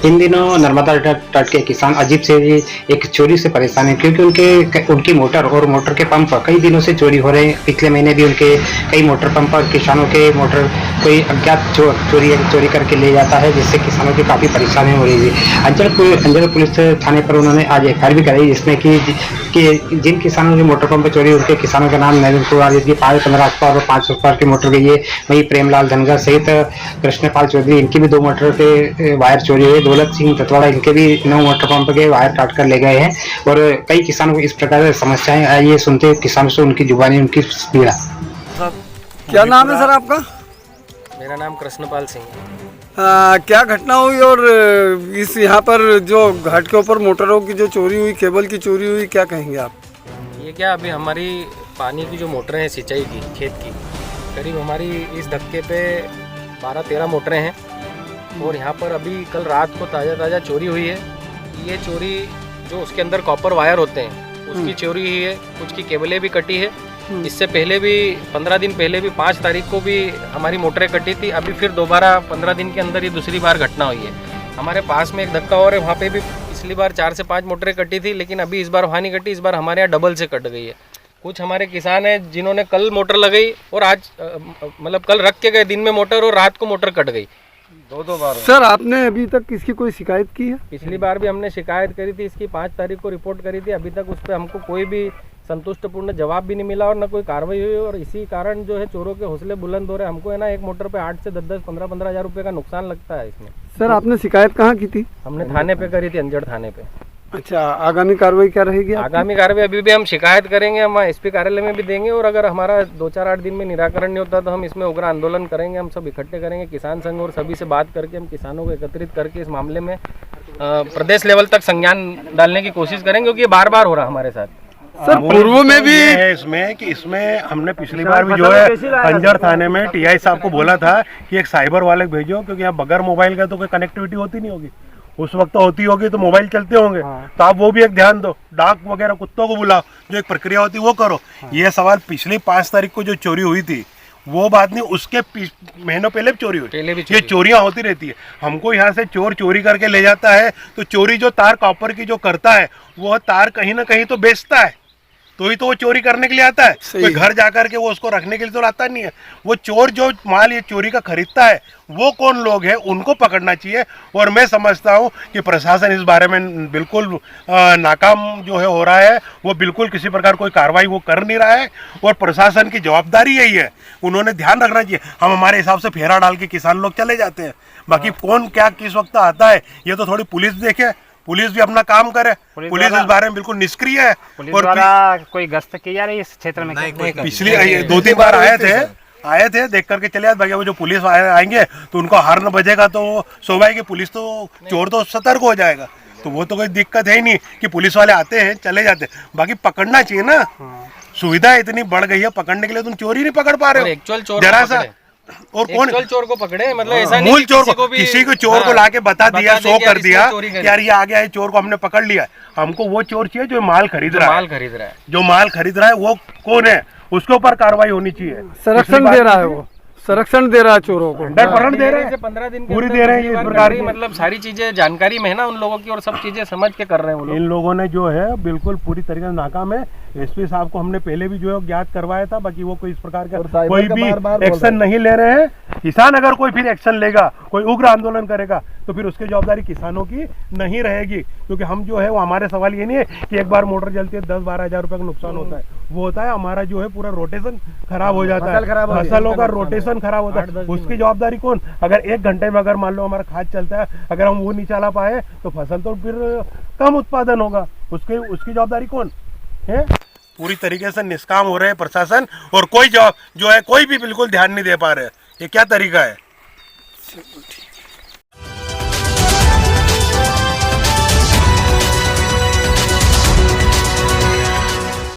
इन दिनों नर्मदा तट के किसान अजीब से एक चोरी से परेशान है, क्योंकि उनकी मोटर और मोटर के पंप कई दिनों से चोरी हो रहे हैं। पिछले महीने भी उनके कई मोटर पंप और किसानों के मोटर कोई अज्ञात चोरी करके ले जाता है, जिससे किसानों की काफ़ी परेशानी हो रही है। अंचल पुलिस थाने पर उन्होंने आज एफआईआर भी कराई, जिसमें कि जिन किसानों के मोटर पंप चोरी, उनके किसानों का नाम नरेंद्र कुमार, जिनकी 15 अक्टूबर और 5 अक्टूबर की मोटर गई है। वहीं प्रेमलाल धनगर सहित कृष्णपाल चौधरी, इनकी भी 2 मोटर के वायर चोरी हुए। दौलत सिंह ततवाड़ा, इनके भी 9 मोटर पंप के वायर काट कर ले गए हैं। और कई किसानों को इस प्रकार की समस्याएं। आइए सुनते हैं किसानों से उनकी जुबानी, उनकी पीड़ा। क्या नाम है सर आपका? मेरा नाम कृष्णपाल सिंह है। क्या घटना हुई और इस यहाँ पर जो घाट के ऊपर मोटरों की जो चोरी हुई, केबल की चोरी हुई, क्या कहेंगे आप? ये क्या, अभी हमारी पानी की जो मोटरें हैं सिंचाई की, खेत की, करीब हमारी इस धक्के पे 12-13 मोटरें हैं। और यहाँ पर अभी कल रात को ताज़ा चोरी हुई है। ये चोरी जो उसके अंदर कॉपर वायर होते हैं उसकी चोरी हुई है, कुछ की केबलें भी कटी है। इससे पहले भी 15 दिन पहले भी 5 तारीख को भी हमारी मोटरें कटी थी। अभी फिर दोबारा 15 दिन के अंदर ये दूसरी बार घटना हुई है। हमारे पास में एक धक्का और है, वहाँ पे भी पिछली बार 4 से 5 मोटरें कटी थी, लेकिन अभी इस बार वहाँ नहीं कटी, इस बार हमारे यहाँ डबल से कट गई है। कुछ हमारे किसान हैं जिन्होंने कल मोटर लगाई और आज मतलब कल रख के गए दिन में मोटर, और रात को मोटर कट गई। 2 बार। सर आपने अभी तक किसकी कोई शिकायत की है? पिछली बार भी हमने शिकायत करी थी, इसकी 5 तारीख को रिपोर्ट करी थी। अभी तक उस पर हमको कोई भी संतुष्टपूर्ण जवाब भी नहीं मिला और न कोई कार्रवाई हुई। और इसी कारण जो है चोरों के हौसले बुलंद हो रहे हैं। हमको है ना एक मोटर पे 8 से 10-10, 15-15 हज़ार रुपये का नुकसान लगता है इसमें। सर आपने शिकायत कहाँ की थी? हमने थाने पे करी थी, अंजड़ थाने पे। अच्छा, आगामी कार्रवाई क्या रहेगी? आगामी कार्रवाई अभी भी हम शिकायत करेंगे, हम एसपी कार्यालय में भी देंगे। और अगर हमारा 2-4-8 दिन में निराकरण नहीं होता तो हम इसमें उग्र आंदोलन करेंगे। हम सब इकट्ठे करेंगे, किसान संघ और सभी से बात करके हम किसानों को एकत्रित करके इस मामले में प्रदेश लेवल तक संज्ञान डालने की कोशिश करेंगे, क्योंकि ये बार बार हो रहा है हमारे साथ। सर पूर्व में भी है इसमें हमने पिछली बार भी जो है अंजड़ थाने में टीआई साहब को बोला था कि एक साइबर वाले भेजो, क्योंकि यहाँ बगैर मोबाइल का तो कोई कनेक्टिविटी होती नहीं होगी। उस वक्त तो होती होगी तो मोबाइल चलते होंगे। तो आप वो भी एक ध्यान दो, डाक वगैरह कुत्तों को बुलाओ, जो एक प्रक्रिया होती है वो करो। ये सवाल पिछली 5 तारीख को जो चोरी हुई थी वो बात नहीं, उसके महीनों पहले भी चोरी हुई। ये चोरियां होती रहती है। हमको यहाँ से चोर चोरी करके ले जाता है, तो चोरी जो तार कॉपर की जो करता है वो तार कहीं ना कहीं तो बेचता है, तो ही तो वो चोरी करने के लिए आता है। कोई घर जाकर के वो उसको रखने के लिए तो आता नहीं है। वो चोर जो माल ये चोरी का खरीदता है वो कौन लोग हैं, उनको पकड़ना चाहिए। और मैं समझता हूँ कि प्रशासन इस बारे में बिल्कुल नाकाम जो है हो रहा है। वो बिल्कुल किसी प्रकार कोई कार्रवाई वो कर नहीं रहा है, और प्रशासन की जवाबदारी यही है, उन्होंने ध्यान रखना चाहिए। हम हमारे हिसाब से फेरा डाल के किसान लोग चले जाते हैं, बाकी कौन क्या किस वक्त आता है ये तो थोड़ी पुलिस देखे, पुलिस भी अपना काम करे। पुलिस इस बारे में बिल्कुल निष्क्रिय है। और कोई गश्त की जा रही है इस क्षेत्र में? पिछली 2-3 बार आए थे देख करके चले जाते। भैया वो जो पुलिस आएंगे तो उनको हॉर्न बजेगा तो स्वाभाविक पुलिस तो चोर तो सतर्क हो जाएगा। तो वो तो कोई दिक्कत है ही नहीं कि पुलिस वाले आते हैं चले जाते हैं। बाकी पकड़ना चाहिए ना, सुविधा इतनी बढ़ गई है पकड़ने के लिए, तुम चोरी नहीं पकड़ पा रहे हो जरा सा। और कौन चोर को पकड़े, मतलब ऐसा मूल चोर को, किसी को चोर को लाके बता दिया, शो कर दिया यार ये आ गया है, चोर को हमने पकड़ लिया। हमको वो चोर चाहिए जो माल खरीद रहा है, जो माल खरीद रहा है वो कौन है, उसके ऊपर कार्रवाई होनी चाहिए। संरक्षण दे रहा है, वो संरक्षण दे रहा है चोरों को, 100% दे रहे हैं। 15 दिन पूरी दे रहे हैं इस प्रकार की, मतलब सारी चीजें जानकारी में है ना उन लोगों की, और सब चीजें समझ के कर रहे हैं वो लोग। इन लोगों ने जो है बिल्कुल पूरी तरीके से नाकाम है। एसपी साहब को हमने पहले भी जो है ज्ञात करवाया था, बाकी वो कोई इस प्रकार का कोई भी एक्शन नहीं ले रहे हैं। किसान अगर कोई फिर एक्शन लेगा, कोई उग्र आंदोलन करेगा तो फिर उसकी जवाबदारी किसानों की नहीं रहेगी। क्योंकि हम जो है वो, हमारे सवाल ये नहीं है कि एक बार मोटर जलती है 10-12 हज़ार रुपए का नुकसान होता है। वो होता है हमारा जो है पूरा रोटेशन खराब हो जाता है, फसलों का रोटेशन खराब होता है। उसकी जवाबदारी कौन? अगर 1 घंटे में अगर मान लो हमारा खाद चलता है, अगर हम वो नहीं चला पाए तो फसल तो फिर कम उत्पादन होगा। उसकी जवाबदारी कौन है? पूरी तरीके से निष्काम हो रहे हैं प्रशासन, और कोई जवाब जो है कोई भी बिल्कुल ध्यान नहीं दे पा रहे। ये क्या तरीका है?